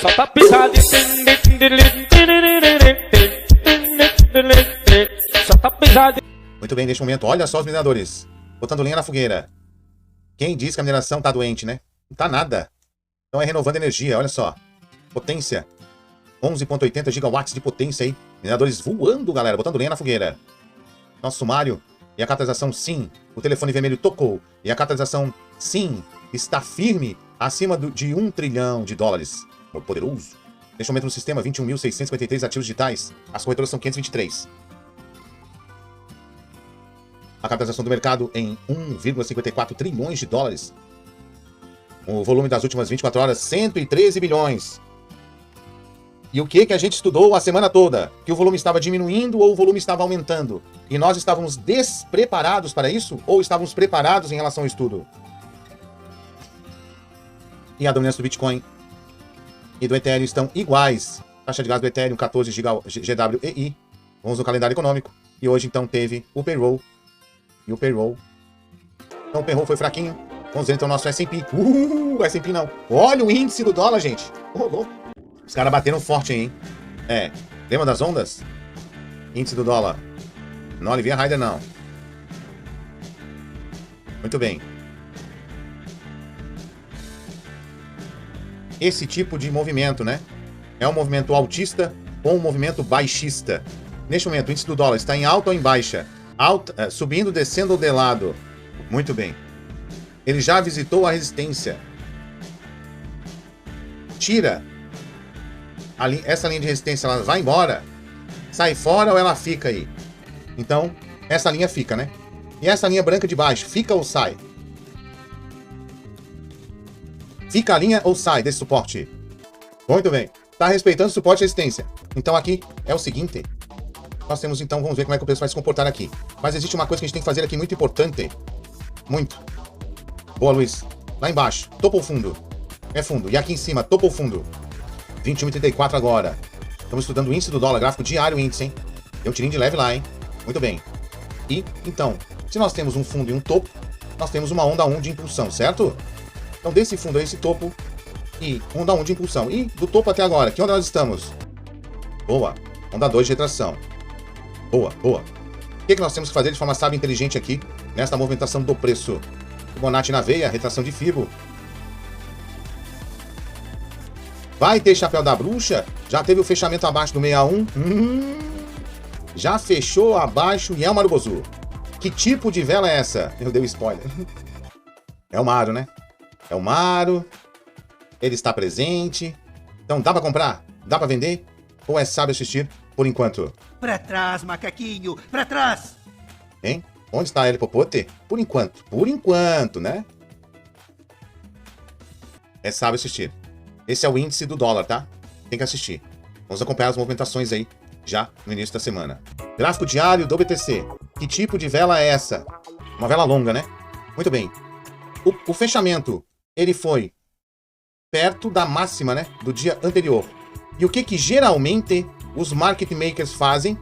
Solta a pisada e solta a pisada. Muito bem, neste momento, olha só os mineradores. Botando lenha na fogueira. Quem diz que a mineração tá doente, né? Não tá nada. Então é renovando energia, olha só. Potência. 11,80 gigawatts de potência aí. Mineradores voando, galera, botando lenha na fogueira. Nosso sumário. E a catalisação, sim. O telefone vermelho tocou. E a catalisação, sim, está firme acima de $1 trilhão. Poderoso. Neste momento no sistema, 21.653 ativos digitais. As corretoras são 523. A capitalização do mercado em $1,54 trilhões. O volume das últimas 24 horas, 113 bilhões. E o que a gente estudou a semana toda? Que o volume estava diminuindo ou o volume estava aumentando? E nós estávamos despreparados para isso? Ou estávamos preparados em relação ao estudo? E a dominância do Bitcoin e do Ethereum estão iguais. Taxa de gás do Ethereum, 14 GWEI. Vamos no calendário econômico. E hoje, então, teve o payroll. E o payroll. Então, o payroll foi fraquinho. Vamos ver, então, o nosso S&P. S&P não. Olha o índice do dólar, gente. Louco. Os caras bateram forte aí, hein? É. Lembra das ondas? Índice do dólar. Não alivia Raider, não. Muito bem. Esse tipo de movimento, né? É um movimento altista ou um movimento baixista? Neste momento, o índice do dólar está em alta ou em baixa? Alta, subindo, descendo ou de lado? Muito bem. Ele já visitou a resistência. Tira. Essa linha de resistência, ela vai embora? Sai fora ou ela fica aí? Então, essa linha fica, né? E essa linha branca de baixo, fica ou sai? Fica a linha ou sai desse suporte? Muito bem. Está respeitando o suporte e resistência. Então aqui é o seguinte. Nós temos então, vamos ver como é que o preço vai se comportar aqui. Mas existe uma coisa que a gente tem que fazer aqui muito importante. Muito. Boa, Luiz. Lá embaixo, topo ou fundo? É fundo. E aqui em cima, topo ou fundo? 21,34 agora. Estamos estudando o índice do dólar, gráfico diário índice, hein? Deu um tirinho de leve lá, hein? Muito bem. E, então, se nós temos um fundo e um topo, nós temos uma onda 1 de impulsão, certo? Então, desse fundo a esse topo, e onda 1 de impulsão. E do topo até agora, que onda nós estamos? Boa. Onda 2 de retração. Boa, boa. O que nós temos que fazer de forma sábia e inteligente aqui, nesta movimentação do preço? Fibonacci na veia, retração de Fibo. Vai ter chapéu da bruxa? Já teve o fechamento abaixo do 61? Já fechou abaixo e é o Marubozu. Que tipo de vela é essa? Eu dei um spoiler. É o Maru, né? É o Maru. Ele está presente. Então dá pra comprar? Dá pra vender? Ou é sábio assistir por enquanto? Pra trás, macaquinho! Pra trás! Hein? Onde está ele, Popote? Por enquanto. Por enquanto, né? É sábio assistir. Esse é o índice do dólar, tá? Tem que assistir. Vamos acompanhar as movimentações aí, já no início da semana. Gráfico diário do BTC. Que tipo de vela é essa? Uma vela longa, né? Muito bem. O fechamento, ele foi perto da máxima, né? Do dia anterior. E o que geralmente os market makers fazem?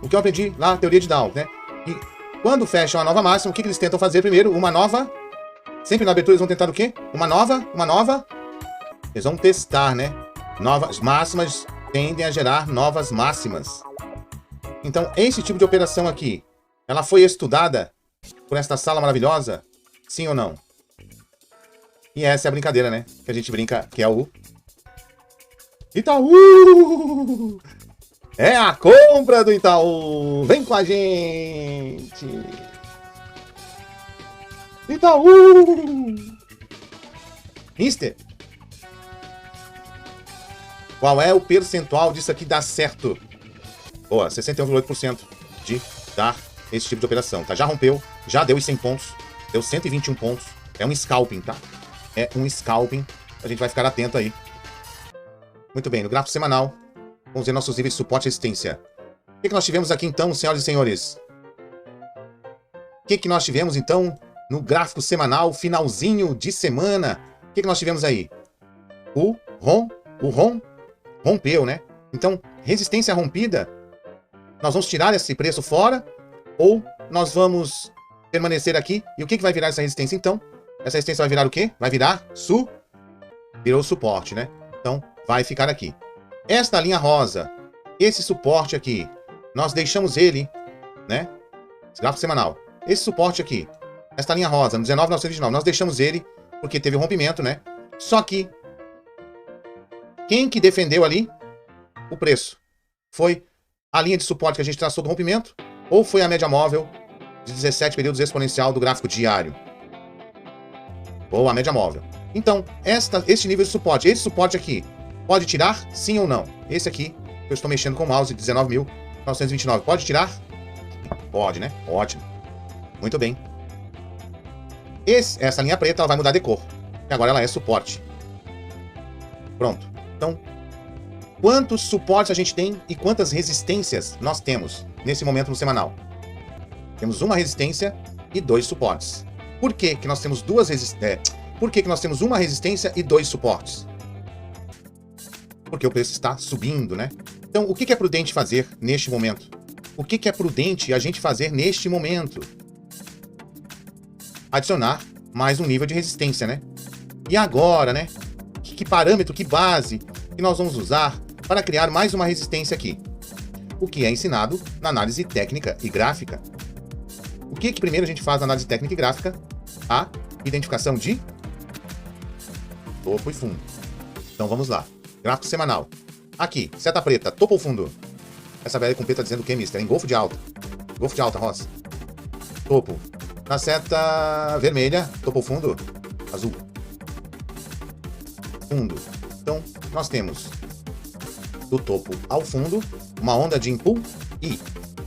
O que eu aprendi lá na teoria de Dow, né? E quando fecham a nova máxima, o que eles tentam fazer primeiro? Uma nova. Sempre na abertura eles vão tentar o quê? Uma nova. Eles vão testar, né? Novas máximas tendem a gerar novas máximas. Então, esse tipo de operação aqui, ela foi estudada por esta sala maravilhosa? Sim ou não? E essa é a brincadeira, né? Que a gente brinca, que é o Itaú! É a compra do Itaú! Vem com a gente! Itaú! Mister! Qual é o percentual disso aqui dar certo? Boa, 61,8% de dar esse tipo de operação, tá? Já rompeu, já deu os 100 pontos, deu 121 pontos. É um scalping, tá? É um scalping. A gente vai ficar atento aí. Muito bem, no gráfico semanal, vamos ver nossos níveis de suporte e resistência. O que nós tivemos aqui então, senhoras e senhores? O que nós tivemos então no gráfico semanal, finalzinho de semana? O que nós tivemos aí? O ROM rompeu, né? Então, resistência rompida, nós vamos tirar esse preço fora ou nós vamos permanecer aqui? E o que vai virar essa resistência então? Essa resistência vai virar o quê? Vai virar virou suporte, né? Então, vai ficar aqui. Esta linha rosa, esse suporte aqui, nós deixamos ele, né? Esse gráfico semanal. Esse suporte aqui, esta linha rosa, no 19.929, nós deixamos ele porque teve um rompimento, né? Só que, quem que defendeu ali o preço? Foi a linha de suporte que a gente traçou do rompimento ou foi a média móvel de 17 períodos exponencial do gráfico diário? Ou a média móvel. Então, este nível de suporte, esse suporte aqui, pode tirar sim ou não? Esse aqui, eu estou mexendo com o mouse, 19.929, pode tirar? Pode, né? Ótimo. Muito bem. Essa linha preta, ela vai mudar de cor. E agora ela é suporte. Pronto. Então, quantos suportes a gente tem e quantas resistências nós temos nesse momento no semanal? Temos uma resistência e 2 suportes. Por que que nós temos Por que que nós temos uma resistência e 2 suportes? Porque o preço está subindo, né? Então, o que é prudente fazer neste momento? O que é prudente a gente fazer neste momento? Adicionar mais um nível de resistência, né? E agora, né? Que parâmetro, que base que nós vamos usar para criar mais uma resistência aqui? O que é ensinado na análise técnica e gráfica. O que primeiro a gente faz na análise técnica e gráfica? A identificação de topo e fundo. Então vamos lá. Gráfico semanal. Aqui, seta preta, topo ou fundo? Essa velha com P tá dizendo o que, mister? Em golfo de alta. Golfo de alta, Ross. Topo. Na seta vermelha, topo ou fundo? Azul. Fundo. Então, nós temos do topo ao fundo uma onda de impulso e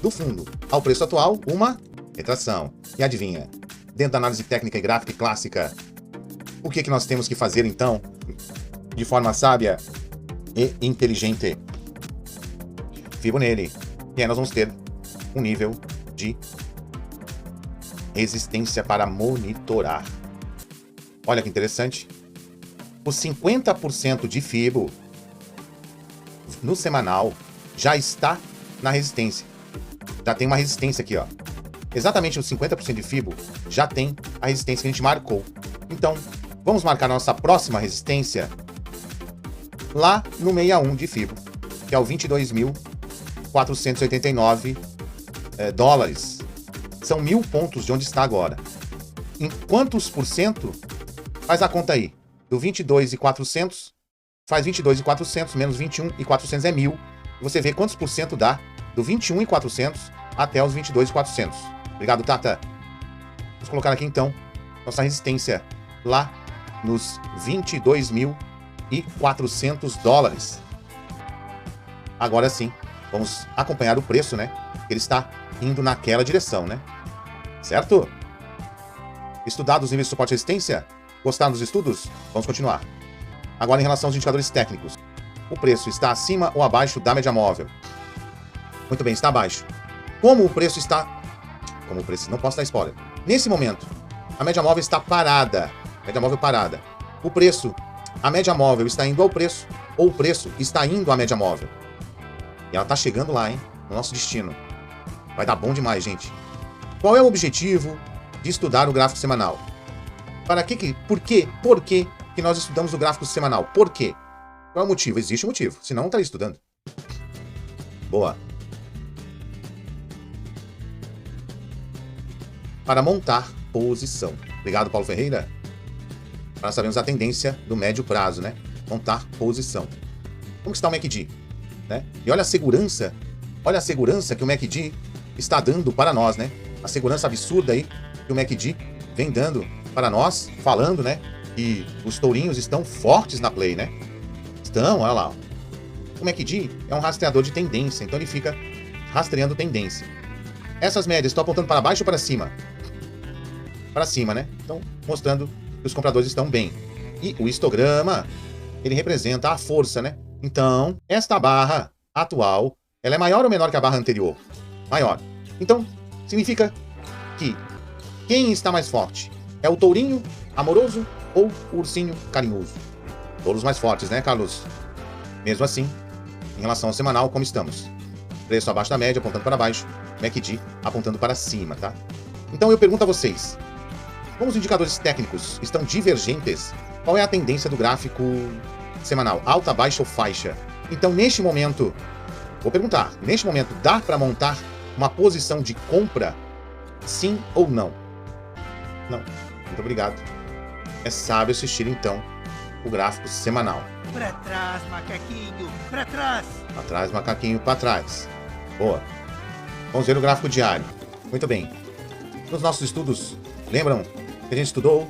do fundo ao preço atual uma retração. E adivinha? Dentro da análise técnica e gráfica e clássica, o que nós temos que fazer então, de forma sábia e inteligente? Fibo nele. E aí nós vamos ter um nível de resistência para monitorar. Olha que interessante. Os 50% de Fibo no semanal já está na resistência. Já tem uma resistência aqui, ó. Exatamente os 50% de Fibo já tem a resistência que a gente marcou. Então, vamos marcar nossa próxima resistência lá no 61 de Fibo, que é o 22.489 dólares. São 1.000 pontos de onde está agora. Em quantos por cento? Faz a conta aí. Do 22.400, faz 22.400 menos 21.400 é 1.000. E você vê quantos por cento dá do 21.400 até os 22.400. Obrigado, Tata. Vamos colocar aqui, então, nossa resistência lá nos 22.400 dólares. Agora sim, vamos acompanhar o preço, né? Ele está indo naquela direção, né? Certo? Estudados os níveis de suporte e resistência? Gostaram dos estudos? Vamos continuar. Agora, em relação aos indicadores técnicos. O preço está acima ou abaixo da média móvel? Muito bem, está abaixo. Como o preço está... Não posso dar spoiler. Nesse momento, a média móvel está parada. Média móvel parada. O preço, a média móvel está indo ao preço ou o preço está indo à média móvel? E ela está chegando lá, hein? No nosso destino. Vai dar bom demais, gente. Qual é o objetivo de estudar o gráfico semanal? Por que que nós estudamos o gráfico semanal? Por quê? Qual é o motivo? Existe um motivo, senão não estaria estudando. Boa. Para montar posição. Obrigado, Paulo Ferreira. Para sabermos a tendência do médio prazo, né? Montar posição. Como está o MACD? Né? E olha a segurança que o MACD está dando para nós, né? A segurança absurda aí que o MACD vem dando para nós, falando, né? E os tourinhos estão fortes na play, né? Estão, olha lá. O MACD é um rastreador de tendência, então ele fica rastreando tendência. Essas médias estão apontando para baixo ou para cima? Para cima, né? Então, mostrando que os compradores estão bem. E o histograma, ele representa a força, né? Então, esta barra atual, ela é maior ou menor que a barra anterior? Maior. Então, significa que quem está mais forte? É o tourinho amoroso ou o ursinho carinhoso? Touros mais fortes, né, Carlos? Mesmo assim, em relação ao semanal, como estamos? Preço abaixo da média, apontando para baixo. MACD apontando para cima, tá? Então eu pergunto a vocês, como os indicadores técnicos estão divergentes Qual é a tendência do gráfico semanal? Alta, baixa ou faixa? Então, neste momento, vou perguntar, neste momento, dá para montar uma posição de compra? Sim ou não? Não. Muito obrigado. É sábio assistir, então, o gráfico semanal. Pra trás, macaquinho, pra trás. Para trás, macaquinho, para trás. Boa. Vamos ver o gráfico diário. Muito bem. Nos nossos estudos, lembram que a gente estudou?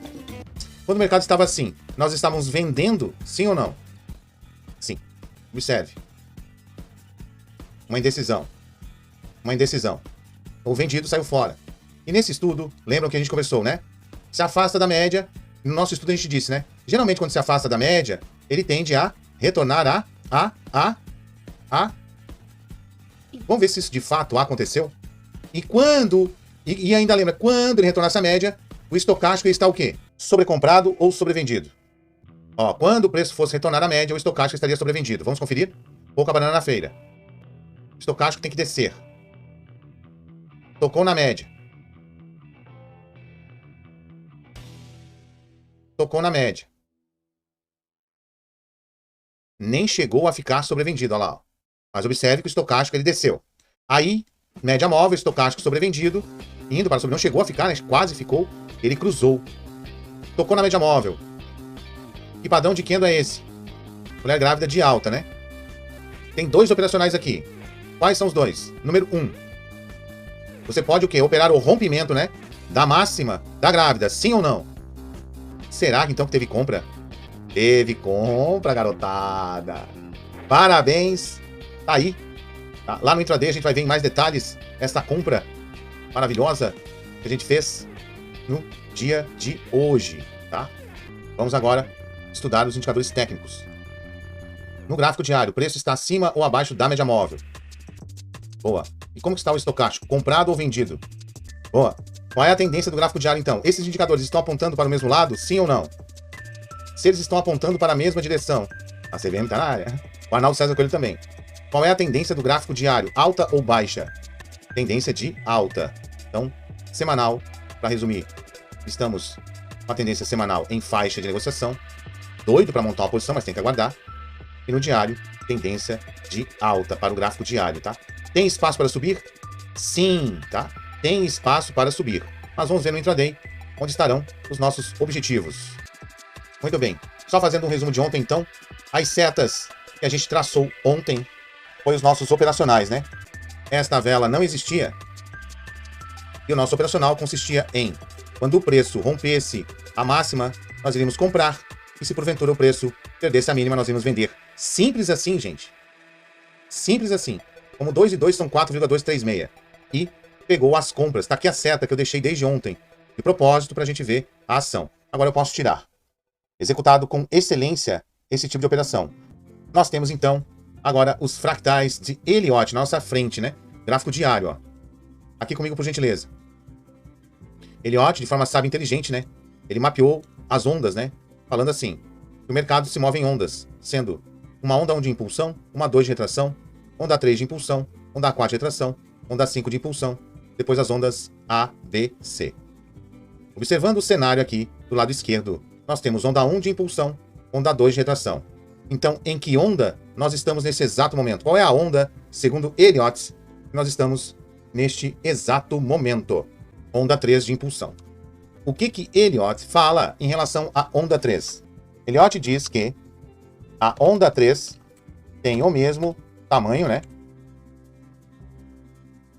Quando o mercado estava assim, nós estávamos vendendo, sim ou não? Sim. Observe. Uma indecisão. Uma indecisão. O vendido saiu fora. E nesse estudo, lembram que a gente conversou, né? Se afasta da média. No nosso estudo a gente disse, né? Geralmente quando se afasta da média, ele tende a retornar Vamos ver se isso de fato aconteceu? E quando... E ainda lembra, quando ele retornar essa média, o estocástico está o quê? Sobrecomprado ou sobrevendido? Ó, quando o preço fosse retornar à média, o estocástico estaria sobrevendido. Vamos conferir? Pouca banana na feira. O estocástico tem que descer. Tocou na média. Tocou na média. Nem chegou a ficar sobrevendido, olha lá. Ó. Mas observe que o estocástico ele desceu. Aí, média móvel, estocástico sobrevendido, indo para sobre, não chegou a ficar, né? Quase ficou. Ele cruzou. Tocou na média móvel. Que padrão de candle é esse? Mulher grávida de alta, né? Tem dois operacionais aqui. Quais são os dois? Número 1. Você pode o quê? Operar o rompimento, né? Da máxima da grávida, sim ou não? Será que então que teve compra? Teve compra, garotada. Parabéns. Tá aí. Tá? Lá no intraday a gente vai ver em mais detalhes essa compra maravilhosa que a gente fez no dia de hoje, tá? Vamos agora estudar os indicadores técnicos. No gráfico diário, o preço está acima ou abaixo da média móvel? Boa. E como que está o estocástico? Comprado ou vendido? Boa. Qual é a tendência do gráfico diário, então? Esses indicadores estão apontando para o mesmo lado, sim ou não? Se eles estão apontando para a mesma direção, a CVM está na área. O Arnaldo César Coelho também. Qual é a tendência do gráfico diário? Alta ou baixa? Tendência de alta. Então, semanal, para resumir, estamos com a tendência semanal em faixa de negociação. Doido para montar uma posição, mas tem que aguardar. E no diário, tendência de alta para o gráfico diário, tá? Tem espaço para subir? Sim, tá? Tem espaço para subir. Mas vamos ver no intraday onde estarão os nossos objetivos. Muito bem. Só fazendo um resumo de ontem, então. As setas que a gente traçou ontem foi os nossos operacionais, né? Esta vela não existia. E o nosso operacional consistia em, quando o preço rompesse a máxima, nós iríamos comprar. E se porventura o preço perdesse a mínima, nós iríamos vender. Simples assim, gente. Simples assim. Como 2 e 2 são 4,236. E pegou as compras. Tá aqui a seta que eu deixei desde ontem. De propósito, para a gente ver a ação. Agora eu posso tirar. Executado com excelência esse tipo de operação. Nós temos, então, agora os fractais de Elliott na nossa frente, né? Gráfico diário, ó. Aqui comigo, por gentileza. Elliott, de forma sábia e inteligente, né? Ele mapeou as ondas, né? Falando assim, que o mercado se move em ondas, sendo uma onda 1 de impulsão, uma 2 de retração, onda 3 de impulsão, onda 4 de retração, onda 5 de impulsão, depois as ondas A, B, C. Observando o cenário aqui, do lado esquerdo, nós temos onda 1 de impulsão, onda 2 de retração. Então, em que onda nós estamos nesse exato momento? Qual é a onda, segundo Elliott, que nós estamos neste exato momento? Onda 3 de impulsão. O que Elliott fala em relação à onda 3? Elliott diz que a onda 3 tem o mesmo tamanho, né?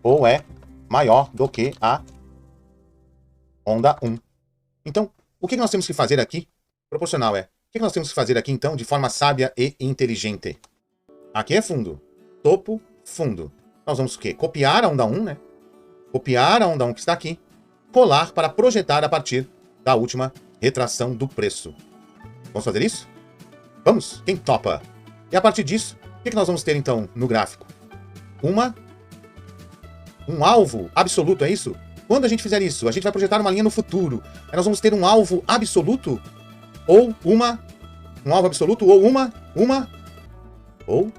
Ou é maior do que a onda 1. Então, o que nós temos que fazer aqui? Proporcional é. O que nós temos que fazer aqui, então, de forma sábia e inteligente? Aqui é fundo. Topo, fundo. Nós vamos o quê? Copiar a onda 1, né? Copiar a onda 1 que está aqui. Colar para projetar a partir da última retração do preço. Vamos fazer isso? Vamos? Quem topa? E a partir disso, o que nós vamos ter, então, no gráfico? Um alvo absoluto, é isso? Quando a gente fizer isso, a gente vai projetar uma linha no futuro. Aí nós vamos ter um alvo absoluto? Ou um alvo absoluto? Ou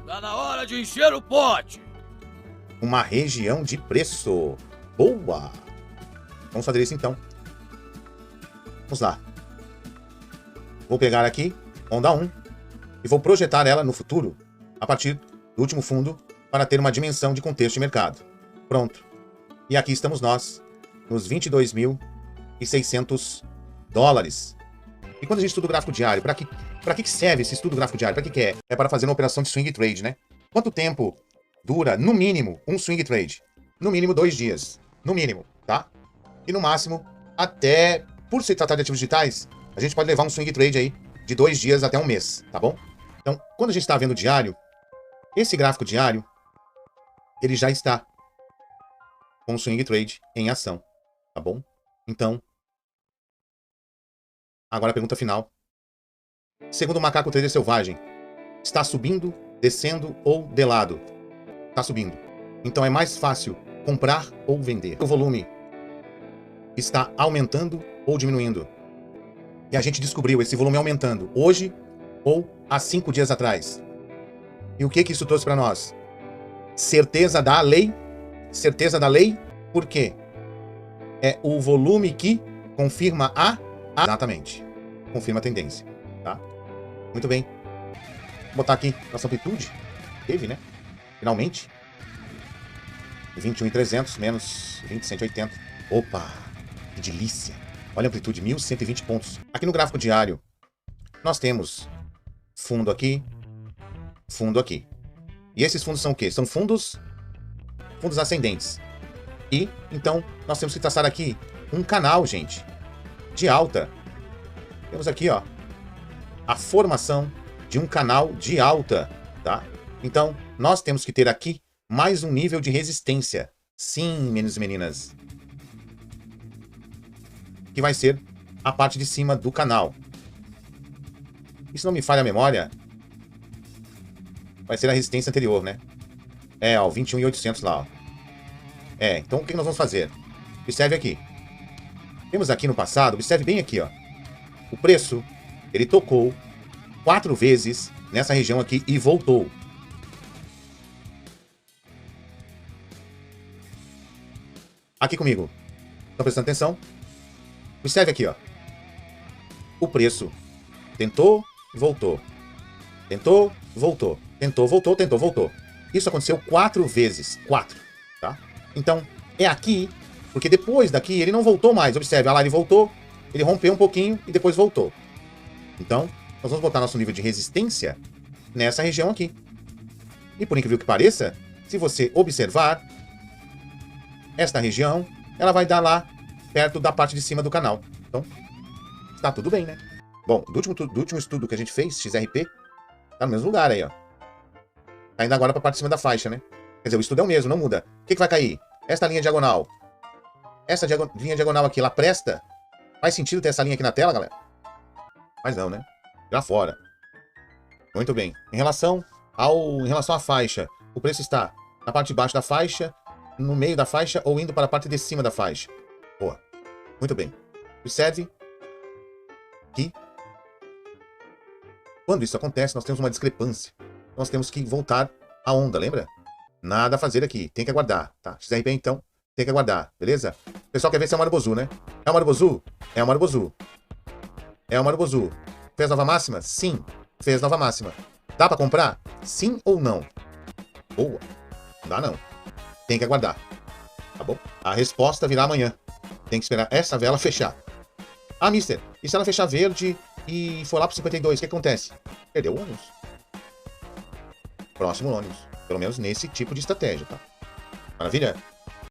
Tá na hora de encher o pote. uma região de preço. Boa! Vamos fazer isso então. Vamos lá. Vou pegar aqui, onda 1, e vou projetar ela no futuro, a partir do último fundo, para ter uma dimensão de contexto de mercado. Pronto. E aqui estamos nós, nos 22.600 dólares. E quando a gente estuda o gráfico diário, para que serve esse estudo gráfico diário? Para que é? É para fazer uma operação de swing trade, né? Quanto tempo dura, no mínimo, um swing trade? No mínimo 2 dias. No mínimo, tá? E no máximo, até, por se tratar de ativos digitais, a gente pode levar um swing trade aí de 2 dias até um mês, tá bom? Então, quando a gente está vendo o diário, esse gráfico diário, ele já está com o swing trade em ação, tá bom? Então, agora a pergunta final. Segundo o macaco trader selvagem, está subindo, descendo ou de lado? Está subindo. Então é mais fácil comprar ou vender. O volume está aumentando ou diminuindo? E a gente descobriu esse volume aumentando hoje ou há 5 dias atrás. E o que isso trouxe para nós? Certeza da lei. Certeza da lei, por quê? É o volume que confirma exatamente. Confirma a tendência, tá? Muito bem. Vou botar aqui nossa amplitude. Teve, né? Finalmente. 21.300 menos 20.180. Opa! Que delícia! Olha a amplitude, 1.120 pontos. Aqui no gráfico diário, nós temos fundo aqui, fundo aqui. E esses fundos são o quê? São fundos ascendentes. E, então, nós temos que traçar aqui um canal, gente, de alta. Temos aqui, ó, a formação de um canal de alta, tá? Então, nós temos que ter aqui mais um nível de resistência. Sim, meninos e meninas. Que vai ser a parte de cima do canal. E se não me falha a memória, vai ser a resistência anterior, né? É, ó, 21.800 lá, ó. É, então o que nós vamos fazer? Observe aqui. Temos aqui no passado, observe bem aqui, ó. O preço, ele tocou 4 vezes nessa região aqui e voltou. Aqui comigo. Estão prestando atenção? Observe aqui, ó. O preço tentou e voltou. Tentou, voltou. Tentou, voltou, tentou, voltou. Isso aconteceu 4 vezes. 4, tá? Então, é aqui, porque depois daqui ele não voltou mais. Observe, olha lá, ele voltou, ele rompeu um pouquinho e depois voltou. Então, nós vamos botar nosso nível de resistência nessa região aqui. E por incrível que pareça, se você observar, esta região, ela vai dar lá perto da parte de cima do canal. Então, está tudo bem, né? Bom, do último estudo que a gente fez, XRP, tá no mesmo lugar aí, ó. Tá indo agora para a parte de cima da faixa, né? Quer dizer, o estudo é o mesmo, não muda. O que vai cair? Esta linha diagonal. Essa linha diagonal aqui, ela presta? Faz sentido ter essa linha aqui na tela, galera? Mas não, né? Já fora. Muito bem. Em relação à faixa, o preço está na parte de baixo da faixa, no meio da faixa ou indo para a parte de cima da faixa. Boa. Muito bem. Observe que quando isso acontece, nós temos uma discrepância. Nós temos que voltar à onda, lembra? Nada a fazer aqui, tem que aguardar, tá? XRP, então, tem que aguardar, beleza? O pessoal quer ver se é o Marubozu, né? É o Marubozu? É o Marubozu. É o Marubozu. Fez nova máxima? Sim, fez nova máxima. Dá pra comprar? Sim ou não? Boa. Não dá não. Tem que aguardar, tá bom? A resposta virá amanhã. Tem que esperar essa vela fechar. Ah, mister, e se ela fechar verde e for lá pro 52, o que acontece? Perdeu o ônus. Próximo ônus. Pelo menos nesse tipo de estratégia, tá? Maravilha?